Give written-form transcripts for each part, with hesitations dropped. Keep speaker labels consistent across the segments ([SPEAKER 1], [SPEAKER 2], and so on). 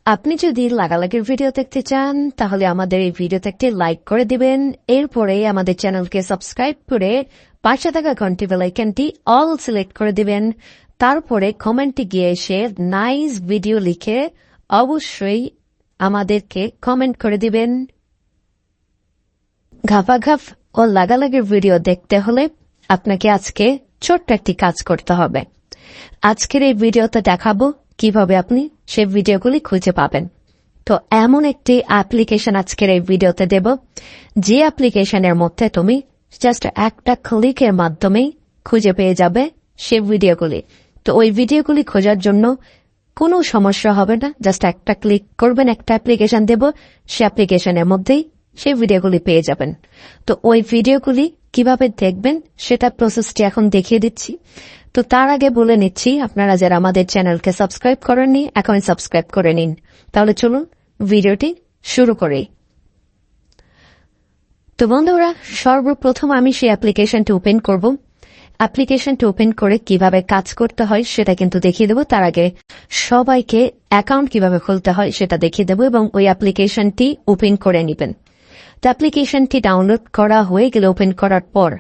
[SPEAKER 1] আপনি যদি লাগালাগির ভিডিও দেখতে চান তাহলে আমাদের এই ভিডিওতে একটি লাইক করে দিবেন, এরপরে আমাদের চ্যানেলকে সাবস্ক্রাইব করে পাশে থাকা ঘন্টি বেল আইকনটি অল সিলেক্ট করে দিবেন। তারপরে কমেন্টে গিয়ে এসে নাইস ভিডিও লিখে অবশ্যই আমাদেরকে কমেন্ট করে দিবেন। ঘাপাঘাপ ও লাগালাগির ভিডিও দেখতে হলে আপনাকে আজকে ছোট্ট একটি কাজ করতে হবে। আজকের এই ভিডিওতে দেখাবো কিভাবে আপনি সেই ভিডিওগুলি খুঁজে পাবেন। তো এমন একটি অ্যাপ্লিকেশন আজকের এই ভিডিওতে দেব, যে অ্যাপ্লিকেশনের মধ্যে তুমি জাস্ট একটা ক্লিকের মাধ্যমে খুঁজে পেয়ে যাবে সেই ভিডিওগুলি। তো ওই ভিডিওগুলি খোঁজার জন্য কোনো সমস্যা হবে না, জাস্ট একটা ক্লিক করবেন, একটা অ্যাপ্লিকেশন দেব, সে অ্যাপ্লিকেশনের মধ্যেই সেই ভিডিওগুলি পেয়ে যাবেন। তো ওই ভিডিওগুলি কিভাবে দেখবেন সেটা প্রসেসটি এখন দেখিয়ে দিচ্ছি। তো তার আগে বলে নিচ্ছি, আপনারা যারা আমাদের চ্যানেলকে সাবস্ক্রাইব করেননি এখন সাবস্ক্রাইব করে নিন। তাহলে চলুন ভিডিওটি শুরু করি। তো বন্ধুরা, সর্বপ্রথম আমি সেই অ্যাপ্লিকেশনটি ওপেন করব। অ্যাপ্লিকেশনটি ওপেন করে কিভাবে কাজ করতে হয় সেটা কিন্তু দেখিয়ে দেব। তার আগে সবাইকে অ্যাকাউন্ট কিভাবে খুলতে হয় সেটা দেখিয়ে দেব এবং ওই অ্যাপ্লিকেশনটি ওপেন করে নেবেন। তো অ্যাপ্লিকেশনটি ডাউনলোড করা হয়ে গেলে ওপেন করার পর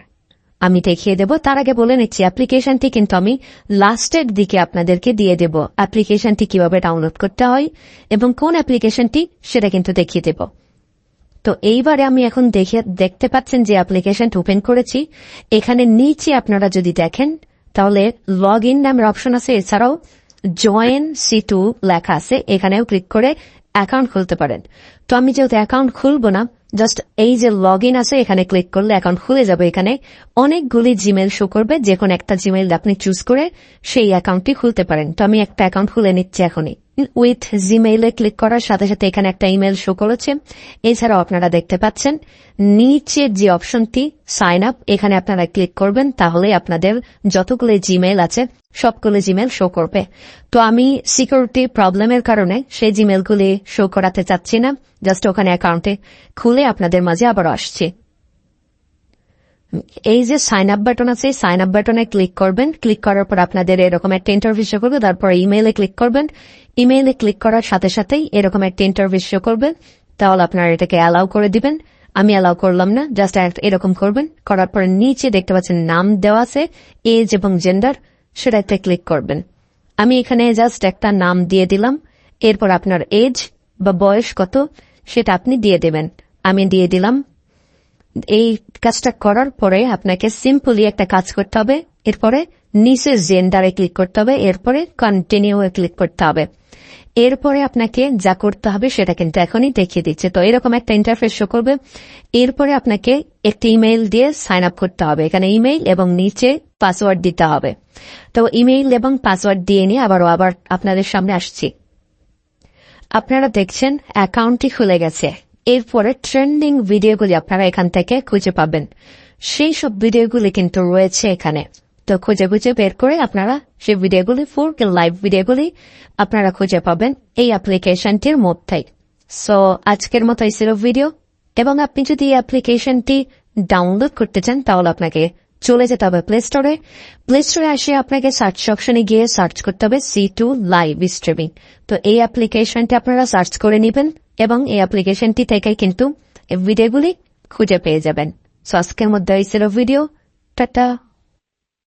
[SPEAKER 1] আমি দেখিয়ে দেব। তার আগে বলে নিচ্ছি, অ্যাপ্লিকেশনটি কিন্তু আমি লাস্টের দিকে আপনাদেরকে দিয়ে দেব। অ্যাপ্লিকেশনটি কিভাবে ডাউনলোড করতে হয় এবং কোন অ্যাপ্লিকেশনটি সেটা কিন্তু দেখিয়ে দেব। তো এইবারে আমি এখন দেখতে পাচ্ছেন যে অ্যাপ্লিকেশনটি ওপেন করেছি। এখানে নিচে আপনারা যদি দেখেন তাহলে লগ ইন নামের অপশন আছে, এছাড়াও জয়েন C2 লেখা আছে, এখানেও ক্লিক করে অ্যাকাউন্ট খুলতে পারেন। তো আমি যেহেতু অ্যাকাউন্ট খুলব না, জাস্ট এই যে লগ ইন আছে এখানে ক্লিক করলে অ্যাকাউন্ট খুলে যাবে। এখানে অনেকগুলি জিমেল শো করবে, যে কোনো একটা জিমেল আপনি চুজ করে সেই অ্যাকাউন্টটি খুলতে পারেন। তো আমি একটা অ্যাকাউন্ট খুলে নিচ্ছি এখনই। উইথ জিমেইলে ক্লিক করার সাথে সাথে এখানে একটা ইমেল শো করেছে। এছাড়াও আপনারা দেখতে পাচ্ছেন নিচের যে অপশনটি সাইন আপ, এখানে আপনারা ক্লিক করবেন, তাহলে আপনাদের যতগুলো জিমেইল আছে সবগুলো জিমেল শো করবে। তো আমি সিকিউরিটি প্রবলেমের কারণে সেই জিমেলগুলি শো করাতে চাচ্ছি না, জাস্ট ওখানে অ্যাকাউন্টে খুলে আপনাদের মাঝে আবার আসছি। এই যে সাইন আপ বাটন আছে, সাইন আপ বাটনে ক্লিক করবেন। ক্লিক করার পর আপনাদের এরকম একটা ইন্টারভিউ শো করবে, তারপর ইমেইলে ক্লিক করবেন। ইমেইলে ক্লিক করার সাথে সাথেই এরকম একটা ইন্টারভিউ শো করবে, তাহলে আপনারা এটাকে অ্যালাউ করে দিবেন। আমি অ্যালাউ করলাম না, জাস্ট এরকম করবেন। করার পর নিচে দেখতে পাচ্ছেন নাম দেওয়া আছে, এজ এবং জেন্ডার, সেটাতে ক্লিক করবেন। আমি এখানে জাস্ট একটা নাম দিয়ে দিলাম। এরপর আপনার এজ বা বয়স কত সেটা আপনি দিয়ে দেবেন। আমি দিয়ে দিলাম। এই কাজটা করার পরে আপনাকে সিম্পলি একটা কাজ করতে হবে, এরপরে নিচে জেন্ডারে ক্লিক করতে হবে, এরপরে কন্টিনিউ এ ক্লিক করতে হবে। এরপরে আপনাকে যা করতে হবে সেটা কিন্তু এখনই দেখিয়ে দিচ্ছে। তো এরকম একটা ইন্টারফেস শো করবে। এরপরে আপনাকে একটি ইমেইল দিয়ে সাইন আপ করতে হবে। এখানে ইমেইল এবং নিচে পাসওয়ার্ড দিতে হবে। তো ইমেইল এবং পাসওয়ার্ড দিয়ে নিয়ে আবার আপনাদের সামনে আসছি। আপনারা দেখছেন অ্যাকাউন্টটি খুলে গেছে। এরপরে ট্রেন্ডিং ভিডিওগুলি আপনারা এখান থেকে খুঁজে পাবেন। সেই সব ভিডিওগুলি কিন্তু রয়েছে এখানে। তো খুঁজে বের করে আপনারা সেই ভিডিওগুলি লাইভ ভিডিওগুলি আপনারা খুঁজে পাবেন এই অ্যাপ্লিকেশনটির মধ্যেই। সো আজকের মতো এই ছিল ভিডিও, এবং আপনি যদি এই অ্যাপ্লিকেশনটি ডাউনলোড করতে চান তাহলে আপনাকে চলে যেতে হবে প্লে স্টোরে। প্লে স্টোরে আসে আপনাকে সার্চ অপশনে গিয়ে সার্চ করতে হবে C2 লাইভ স্ট্রিমিং। তো এই অ্যাপ্লিকেশনটি আপনারা সার্চ করে নেবেন এবং এই অ্যাপ্লিকেশনটি থেকে কিন্তু এই ভিডিওগুলি খুঁজে পেয়ে যাবেন। সো আজকের মধ্যে এই ছিল ভিডিও। টাটা।